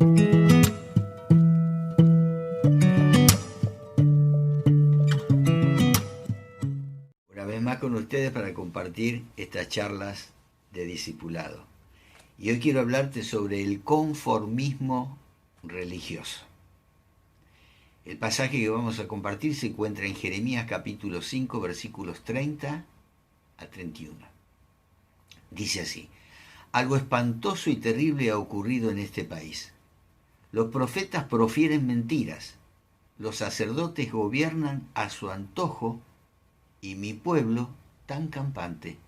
Una vez más con ustedes para compartir estas charlas de discipulado. Y hoy quiero hablarte sobre el conformismo religioso. El pasaje que vamos a compartir se encuentra en Jeremías capítulo 5, versículos 30 a 31. Dice así: algo espantoso y terrible ha ocurrido en este país. Los profetas profieren mentiras, los sacerdotes gobiernan a su antojo y mi pueblo tan campante.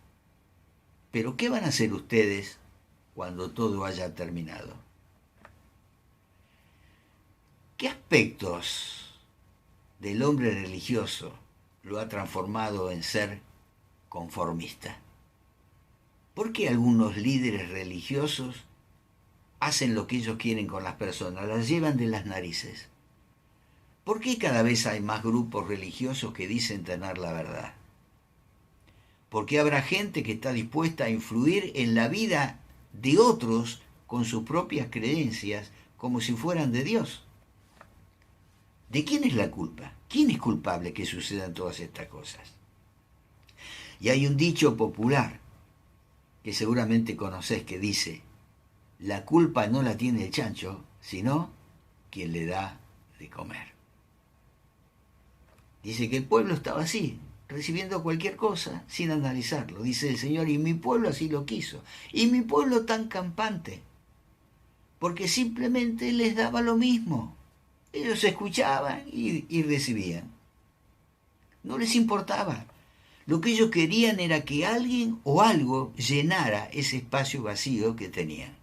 Pero ¿qué van a hacer ustedes cuando todo haya terminado? ¿Qué aspectos del hombre religioso lo ha transformado en ser conformista? ¿Por qué algunos líderes religiosos hacen lo que ellos quieren con las personas, las llevan de las narices? ¿Por qué cada vez hay más grupos religiosos que dicen tener la verdad? Porque habrá gente que está dispuesta a influir en la vida de otros con sus propias creencias como si fueran de Dios. ¿De quién es la culpa? ¿Quién es culpable que sucedan todas estas cosas? Y hay un dicho popular que seguramente conocés que dice: la culpa no la tiene el chancho, sino quien le da de comer. Dice que el pueblo estaba así, recibiendo cualquier cosa sin analizarlo. Dice el Señor, y mi pueblo así lo quiso. Y mi pueblo tan campante, porque simplemente les daba lo mismo. Ellos escuchaban y recibían. No les importaba. Lo que ellos querían era que alguien o algo llenara ese espacio vacío que tenían.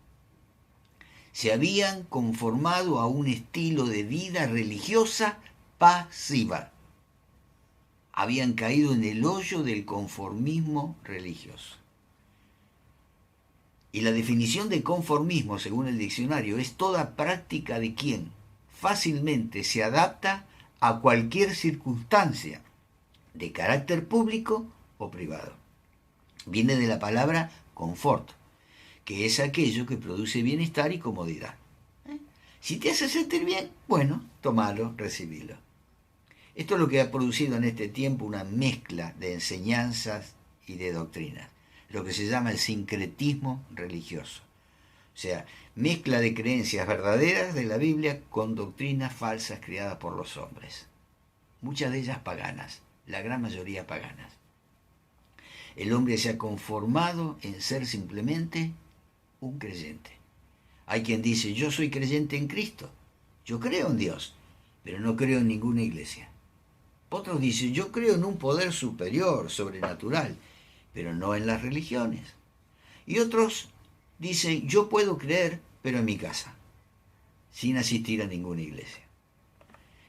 Se habían conformado a un estilo de vida religiosa pasiva. Habían caído en el hoyo del conformismo religioso. Y la definición de conformismo, según el diccionario, es toda práctica de quien fácilmente se adapta a cualquier circunstancia, de carácter público o privado. Viene de la palabra confort, que es aquello que produce bienestar y comodidad. Si te hace sentir bien, bueno, tomalo, recibilo. Esto es lo que ha producido en este tiempo una mezcla de enseñanzas y de doctrinas, lo que se llama el sincretismo religioso. O sea, mezcla de creencias verdaderas de la Biblia con doctrinas falsas creadas por los hombres. Muchas de ellas paganas, la gran mayoría paganas. El hombre se ha conformado en ser simplemente un creyente. Hay quien dice: yo soy creyente en Cristo, yo creo en Dios, pero no creo en ninguna iglesia. Otros dicen: yo creo en un poder superior, sobrenatural, pero no en las religiones. Y otros dicen: yo puedo creer, pero en mi casa, sin asistir a ninguna iglesia.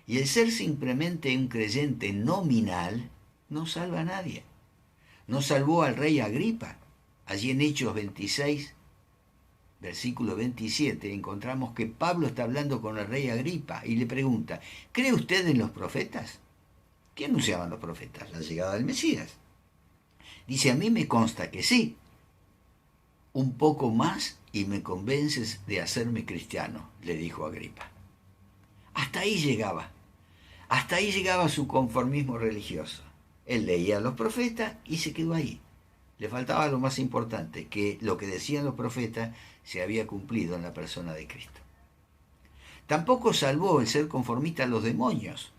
Y el ser simplemente un creyente nominal no salva a nadie. No salvó al rey Agripa. Allí en Hechos 26, versículo 27, encontramos que Pablo está hablando con el rey Agripa y le pregunta: ¿cree usted en los profetas? ¿Qué anunciaban los profetas? La llegada del Mesías. Dice: a mí me consta que sí. Un poco más y me convences de hacerme cristiano, le dijo Agripa. Hasta ahí llegaba. Hasta ahí llegaba su conformismo religioso. Él leía a los profetas y se quedó ahí. Le faltaba lo más importante, que lo que decían los profetas se había cumplido en la persona de Cristo. Tampoco salvó el ser conformista a los demonios,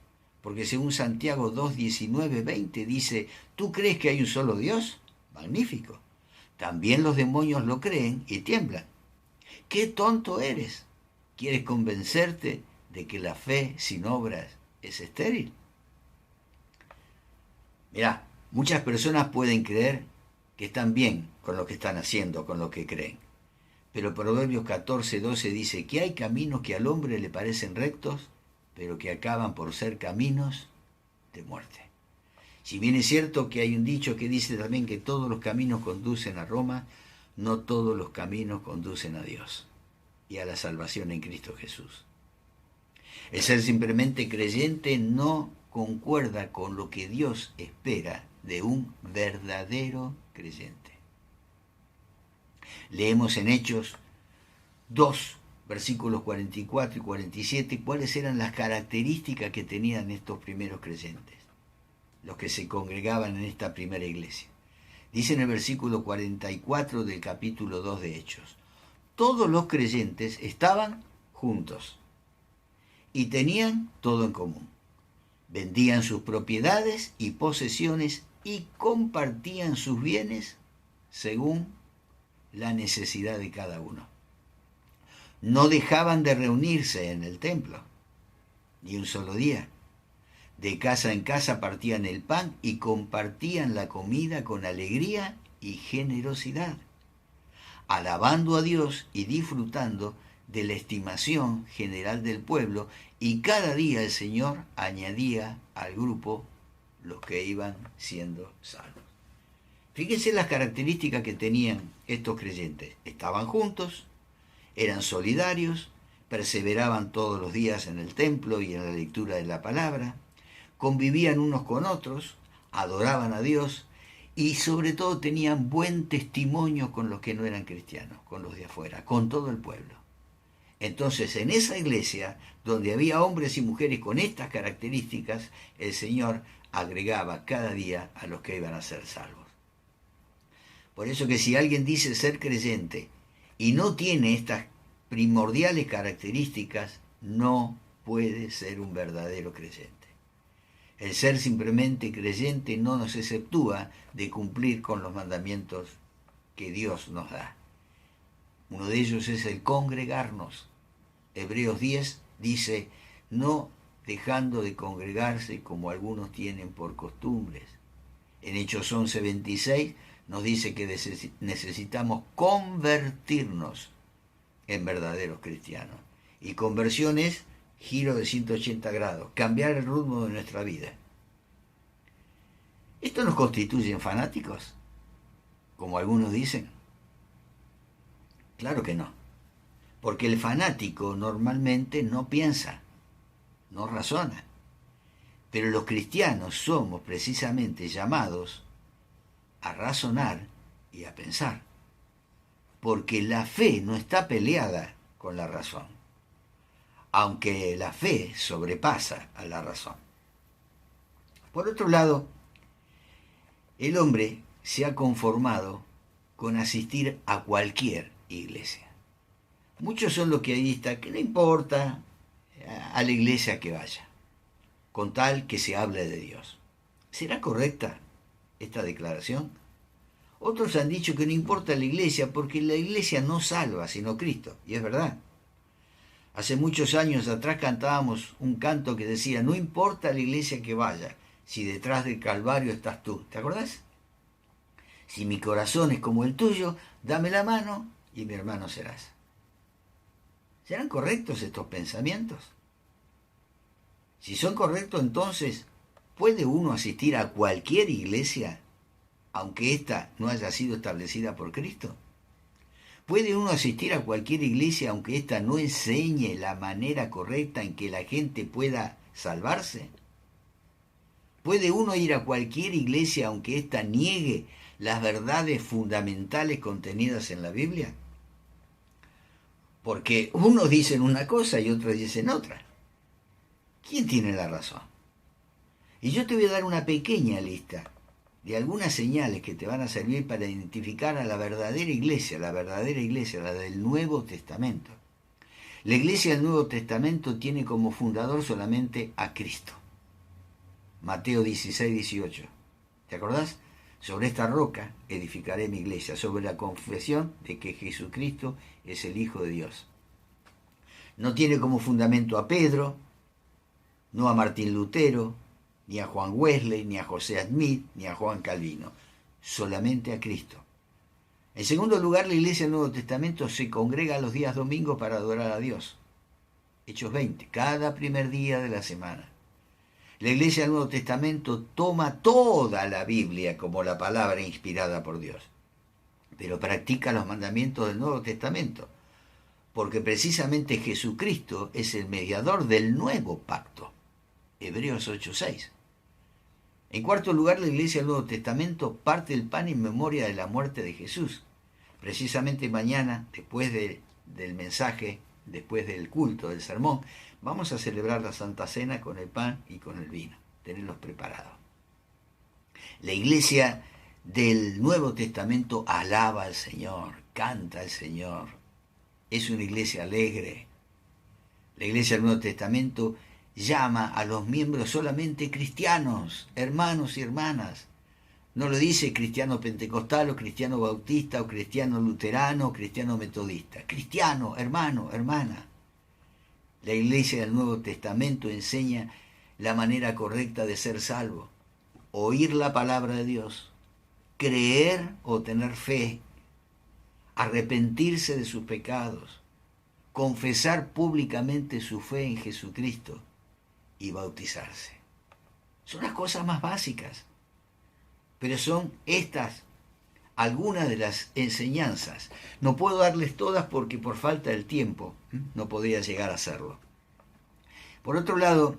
porque según Santiago 2, 19, 20 dice: ¿tú crees que hay un solo Dios? Magnífico. También los demonios lo creen y tiemblan. ¡Qué tonto eres! ¿Quieres convencerte de que la fe sin obras es estéril? Mirá, muchas personas pueden creer que están bien con lo que están haciendo, con lo que creen. Pero Proverbios 14, 12 dice que hay caminos que al hombre le parecen rectos, pero que acaban por ser caminos de muerte. Si bien es cierto que hay un dicho que dice también que todos los caminos conducen a Roma, no todos los caminos conducen a Dios y a la salvación en Cristo Jesús. El ser simplemente creyente no concuerda con lo que Dios espera de un verdadero creyente. Leemos en Hechos 2, versículos 44 y 47, cuáles eran las características que tenían estos primeros creyentes, los que se congregaban en esta primera iglesia. Dice en el versículo 44 del capítulo 2 de Hechos: todos los creyentes estaban juntos y tenían todo en común. Vendían sus propiedades y posesiones y compartían sus bienes según la necesidad de cada uno. No dejaban de reunirse en el templo, ni un solo día. De casa en casa partían el pan y compartían la comida con alegría y generosidad, alabando a Dios y disfrutando de la estimación general del pueblo, y cada día el Señor añadía al grupo los que iban siendo salvos. Fíjense las características que tenían estos creyentes. Estaban juntos, eran solidarios, perseveraban todos los días en el templo y en la lectura de la palabra, convivían unos con otros, adoraban a Dios y sobre todo tenían buen testimonio con los que no eran cristianos, con los de afuera, con todo el pueblo. Entonces, en esa iglesia, donde había hombres y mujeres con estas características, el Señor agregaba cada día a los que iban a ser salvos. Por eso que si alguien dice ser creyente y no tiene estas primordiales características, no puede ser un verdadero creyente. El ser simplemente creyente no nos exceptúa de cumplir con los mandamientos que Dios nos da. Uno de ellos es el congregarnos. Hebreos 10 dice: no dejando de congregarse como algunos tienen por costumbres. En Hechos 11:26 nos dice que necesitamos convertirnos en verdaderos cristianos. Y conversión es giro de 180 grados, cambiar el rumbo de nuestra vida. ¿Esto nos constituye fanáticos, como algunos dicen? Claro que no, porque el fanático normalmente no piensa, no razona, pero los cristianos somos precisamente llamados a razonar y a pensar, porque la fe no está peleada con la razón, aunque la fe sobrepasa a la razón. Por otro lado, el hombre se ha conformado con asistir a cualquier iglesia. Muchos son los que ahí están, que no importa a la iglesia que vaya, con tal que se hable de Dios. ¿Será correcta esta declaración? Otros han dicho que no importa la iglesia porque la iglesia no salva sino Cristo, y es verdad. Hace muchos años atrás cantábamos un canto que decía: no importa la iglesia que vaya, si detrás del Calvario estás tú. ¿Te acordás? Si mi corazón es como el tuyo, dame la mano y mi hermano serás. ¿Serán correctos estos pensamientos? Si son correctos, entonces, ¿puede uno asistir a cualquier iglesia, aunque ésta no haya sido establecida por Cristo? ¿Puede uno asistir a cualquier iglesia, aunque ésta no enseñe la manera correcta en que la gente pueda salvarse? ¿Puede uno ir a cualquier iglesia, aunque ésta niegue las verdades fundamentales contenidas en la Biblia? Porque unos dicen una cosa y otros dicen otra. ¿Quién tiene la razón? Y yo te voy a dar una pequeña lista de algunas señales que te van a servir para identificar a la verdadera iglesia, la del Nuevo Testamento. La iglesia del Nuevo Testamento tiene como fundador solamente a Cristo. Mateo 16:18. ¿Te acordás? Sobre esta roca edificaré mi iglesia, sobre la confesión de que Jesucristo es el Hijo de Dios. No tiene como fundamento a Pedro, no a Martín Lutero, ni a Juan Wesley, ni a José Smith, ni a Juan Calvino, solamente a Cristo. En segundo lugar, la iglesia del Nuevo Testamento se congrega los días domingos para adorar a Dios. Hechos 20, cada primer día de la semana. La iglesia del Nuevo Testamento toma toda la Biblia como la palabra inspirada por Dios, pero practica los mandamientos del Nuevo Testamento, porque precisamente Jesucristo es el mediador del nuevo pacto. Hebreos 8:6. En cuarto lugar, la iglesia del Nuevo Testamento parte el pan en memoria de la muerte de Jesús. Precisamente mañana, después del mensaje después del culto, del sermón, vamos a celebrar la Santa Cena con el pan y con el vino, tenerlos preparados. La iglesia del Nuevo Testamento alaba al Señor, canta al Señor, es una iglesia alegre. La iglesia del Nuevo Testamento llama a los miembros solamente cristianos, hermanos y hermanas. No lo dice cristiano pentecostal o cristiano bautista o cristiano luterano o cristiano metodista. Cristiano, hermano, hermana. La iglesia del Nuevo Testamento enseña la manera correcta de ser salvo. Oír la palabra de Dios, creer o tener fe, arrepentirse de sus pecados, confesar públicamente su fe en Jesucristo y bautizarse. Son las cosas más básicas, pero son estas algunas de las enseñanzas. No puedo darles todas porque por falta del tiempo no podría llegar a hacerlo. Por otro lado,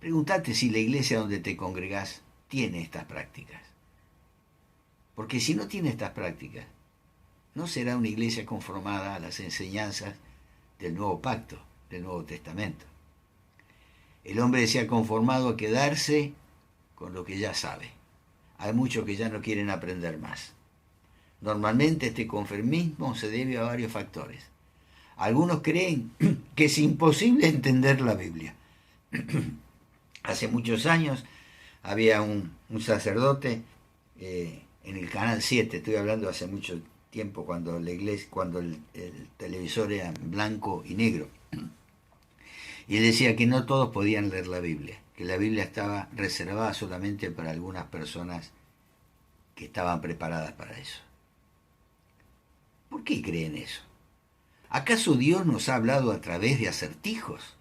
pregúntate si la iglesia donde te congregás tiene estas prácticas. Porque si no tiene estas prácticas, no será una iglesia conformada a las enseñanzas del Nuevo Pacto, del Nuevo Testamento. El hombre se ha conformado a quedarse con lo que ya sabe. Hay muchos que ya no quieren aprender más. Normalmente este conformismo se debe a varios factores. Algunos creen que es imposible entender la Biblia. Hace muchos años había un sacerdote en el Canal 7, estoy hablando hace mucho tiempo, cuando la iglesia, cuando el televisor era blanco y negro. Y él decía que no todos podían leer la Biblia, que la Biblia estaba reservada solamente para algunas personas que estaban preparadas para eso. ¿Por qué creen eso? ¿Acaso Dios nos ha hablado a través de acertijos?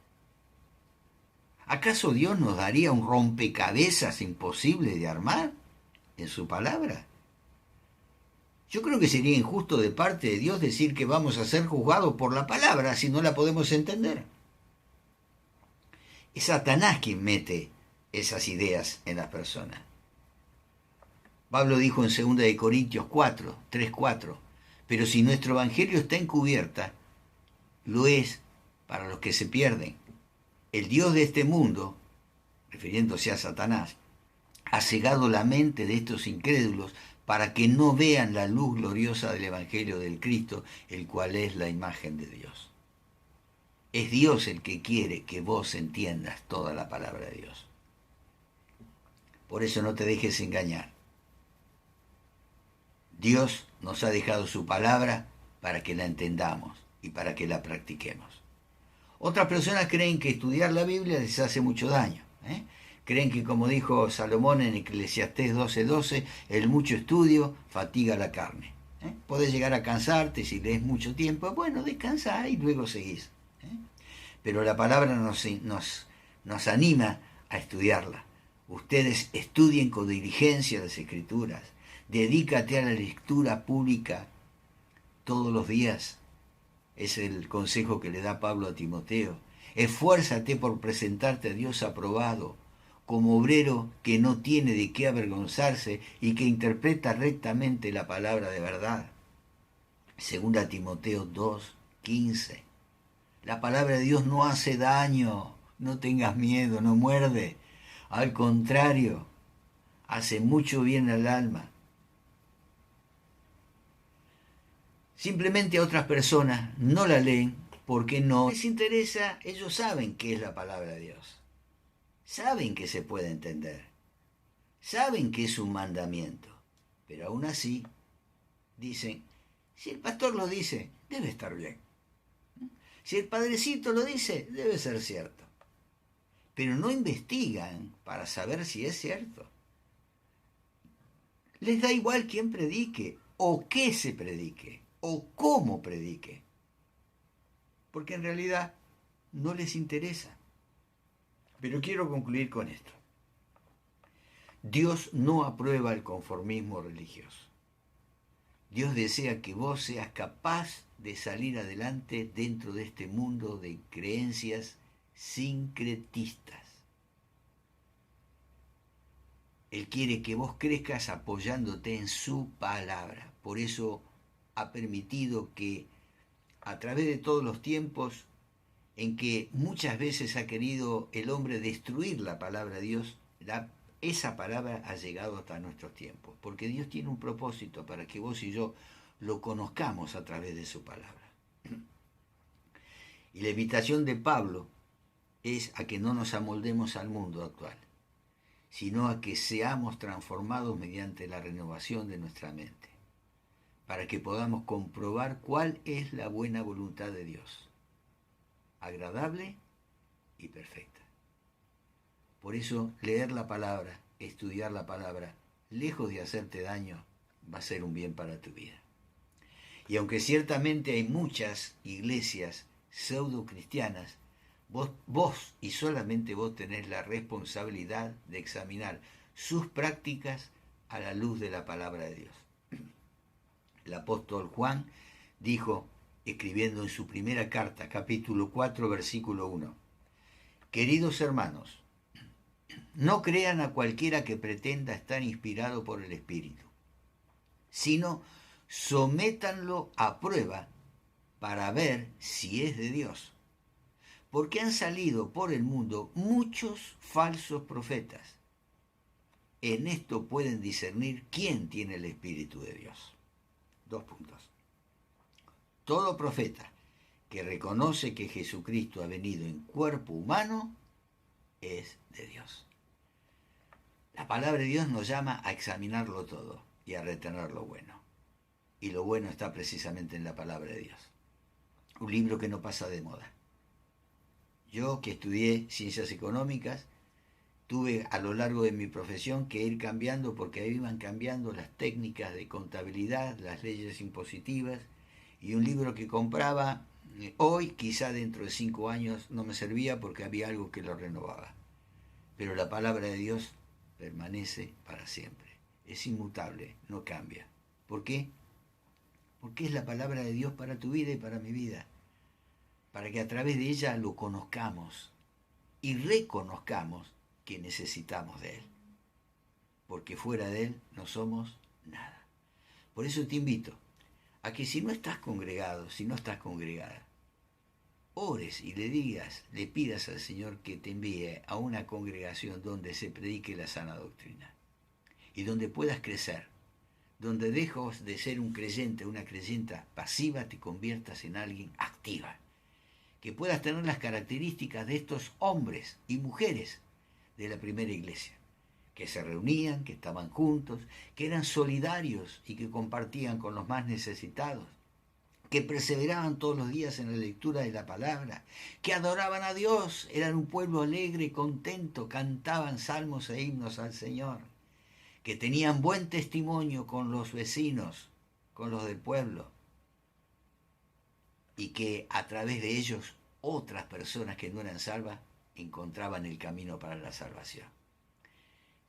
¿Acaso Dios nos daría un rompecabezas imposible de armar en su palabra? Yo creo que sería injusto de parte de Dios decir que vamos a ser juzgados por la palabra si no la podemos entender. Es Satanás quien mete esas ideas en las personas. Pablo dijo en 2 Corintios 4, 3, 4, pero si nuestro evangelio está encubierta, lo es para los que se pierden. El Dios de este mundo, refiriéndose a Satanás, ha cegado la mente de estos incrédulos para que no vean la luz gloriosa del evangelio del Cristo, el cual es la imagen de Dios. Es Dios el que quiere que vos entiendas toda la palabra de Dios. Por eso no te dejes engañar. Dios nos ha dejado su palabra para que la entendamos y para que la practiquemos. Otras personas creen que estudiar la Biblia les hace mucho daño. Creen que, como dijo Salomón en Eclesiastés 12:12, el mucho estudio fatiga la carne. Podés llegar a cansarte si lees mucho tiempo. Bueno, descansa y luego seguís. Pero la palabra nos anima a estudiarla. Ustedes estudien con diligencia las Escrituras. Dedícate a la lectura pública todos los días. Es el consejo que le da Pablo a Timoteo. Esfuérzate por presentarte a Dios aprobado, como obrero que no tiene de qué avergonzarse y que interpreta rectamente la palabra de verdad. 2 Timoteo 2:15. La palabra de Dios no hace daño, no tengas miedo, no muerde. Al contrario, hace mucho bien al alma. Simplemente a otras personas no la leen porque no les interesa. Ellos saben qué es la palabra de Dios. Saben que se puede entender. Saben que es un mandamiento. Pero aún así dicen, si el pastor lo dice, debe estar bien. Si el padrecito lo dice, debe ser cierto. Pero no investigan para saber si es cierto. Les da igual quién predique, o qué se predique, o cómo predique. Porque en realidad no les interesa. Pero quiero concluir con esto. Dios no aprueba el conformismo religioso. Dios desea que vos seas capaz de salir adelante dentro de este mundo de creencias sincretistas. Él quiere que vos crezcas apoyándote en su palabra. Por eso ha permitido que a través de todos los tiempos en que muchas veces ha querido el hombre destruir la palabra de Dios, esa palabra ha llegado hasta nuestros tiempos, porque Dios tiene un propósito para que vos y yo lo conozcamos a través de su palabra. Y la invitación de Pablo es a que no nos amoldemos al mundo actual, sino a que seamos transformados mediante la renovación de nuestra mente, para que podamos comprobar cuál es la buena voluntad de Dios, agradable y perfecta. Por eso, leer la palabra, estudiar la palabra, lejos de hacerte daño, va a ser un bien para tu vida. Y aunque ciertamente hay muchas iglesias pseudo cristianas, vos y solamente vos tenés la responsabilidad de examinar sus prácticas a la luz de la palabra de Dios. El apóstol Juan dijo, escribiendo en su primera carta, capítulo 4, versículo 1, queridos hermanos, no crean a cualquiera que pretenda estar inspirado por el Espíritu, sino sométanlo a prueba para ver si es de Dios. Porque han salido por el mundo muchos falsos profetas. En esto pueden discernir quién tiene el Espíritu de Dios. 2 puntos. Todo profeta que reconoce que Jesucristo ha venido en cuerpo humano es de Dios. La palabra de Dios nos llama a examinarlo todo y a retener lo bueno. Y lo bueno está precisamente en la palabra de Dios. Un libro que no pasa de moda. Yo, que estudié ciencias económicas, tuve a lo largo de mi profesión que ir cambiando porque ahí iban cambiando las técnicas de contabilidad, las leyes impositivas, y un libro que compraba hoy, quizá dentro de 5 años, no me servía porque había algo que lo renovaba. Pero la palabra de Dios permanece para siempre. Es inmutable, no cambia. ¿Por qué? Porque es la palabra de Dios para tu vida y para mi vida. Para que a través de ella lo conozcamos y reconozcamos que necesitamos de Él. Porque fuera de Él no somos nada. Por eso te invito a que si no estás congregado, si no estás congregada, ores y le pidas al Señor que te envíe a una congregación donde se predique la sana doctrina y donde puedas crecer, donde dejes de ser un creyente, una creyenta pasiva, te conviertas en alguien activa, que puedas tener las características de estos hombres y mujeres de la primera iglesia, que se reunían, que estaban juntos, que eran solidarios y que compartían con los más necesitados, que perseveraban todos los días en la lectura de la palabra, que adoraban a Dios, eran un pueblo alegre y contento, cantaban salmos e himnos al Señor, que tenían buen testimonio con los vecinos, con los del pueblo, y que a través de ellos otras personas que no eran salvas encontraban el camino para la salvación.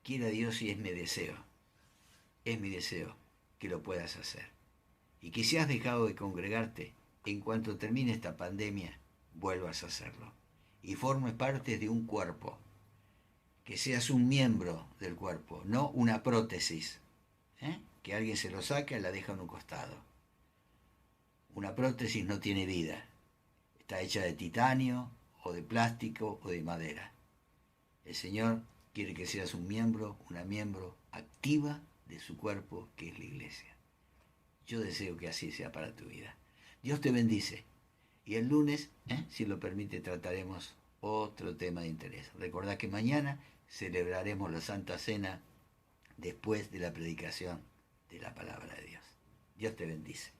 Quiera Dios y es mi deseo que lo puedas hacer. Y que si has dejado de congregarte, en cuanto termine esta pandemia, vuelvas a hacerlo. Y formes parte de un cuerpo. Que seas un miembro del cuerpo, no una prótesis. Que alguien se lo saca y la deja en un costado. Una prótesis no tiene vida. Está hecha de titanio, o de plástico, o de madera. El Señor quiere que seas un miembro, una miembro activa de su cuerpo, que es la iglesia. Yo deseo que así sea para tu vida. Dios te bendice. Y el lunes, si lo permite, trataremos otro tema de interés. Recordá que mañana celebraremos la Santa Cena después de la predicación de la palabra de Dios. Dios te bendice.